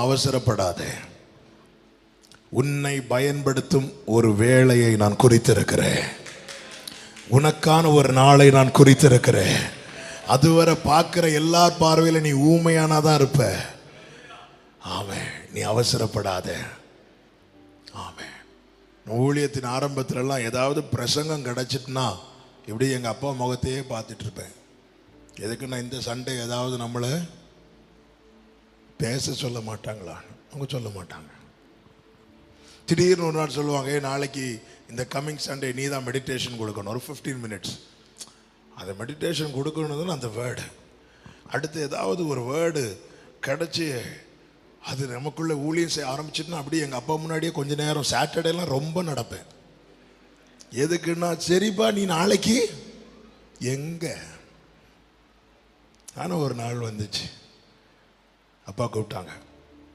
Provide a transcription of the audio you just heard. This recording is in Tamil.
அவசரப்படாதே. உன்னை பயன்படுத்தும் ஒரு வேளையை நான் குறித்திருக்கிறேன். உனக்கான ஒரு நாளை நான் குறித்திருக்கிறேன். அதுவரை பார்க்கிற எல்லார் பார்வையில நீ ஊமையானாதான் இருப்ப. ஆமென். நீ அவசரப்படாத. ஆமென். ஊழியத்தின் ஆரம்பத்திலலாம் ஏதாவது பிரசங்கம் கிடைச்சிட்டுனா இப்படி எங்கள் அப்பா முகத்தையே பார்த்துட்டு இருப்பேன். எதுக்குன்னா இந்த சண்டே ஏதாவது நம்மளை பேச சொல்ல மாட்டாங்களா? அவங்க சொல்ல மாட்டாங்க. திடீர்னு ஒரு நாள் சொல்லுவாங்க, நாளைக்கு இந்த கம்மிங் சண்டே நீ தான் மெடிடேஷன் கொடுக்கணும், ஒரு 15 minutes. அந்த மெடிடேஷன் கொடுக்கணுன்னு அந்த வேர்டு, அடுத்து ஏதாவது ஒரு வேர்டு கிடச்சி அது நமக்குள்ளே ஊழியம் செய்ய ஆரம்பிச்சுட்டுனா அப்படியே எங்கள் அப்பா முன்னாடியே கொஞ்ச நேரம் சாட்டர்டேலாம் ரொம்ப நடப்பேன். எதுக்குன்னா, சரிப்பா நீ நாளைக்கு எங்கே? ஆனால் ஒரு நாள் வந்துச்சு, அப்பா கூப்பிட்டாங்க,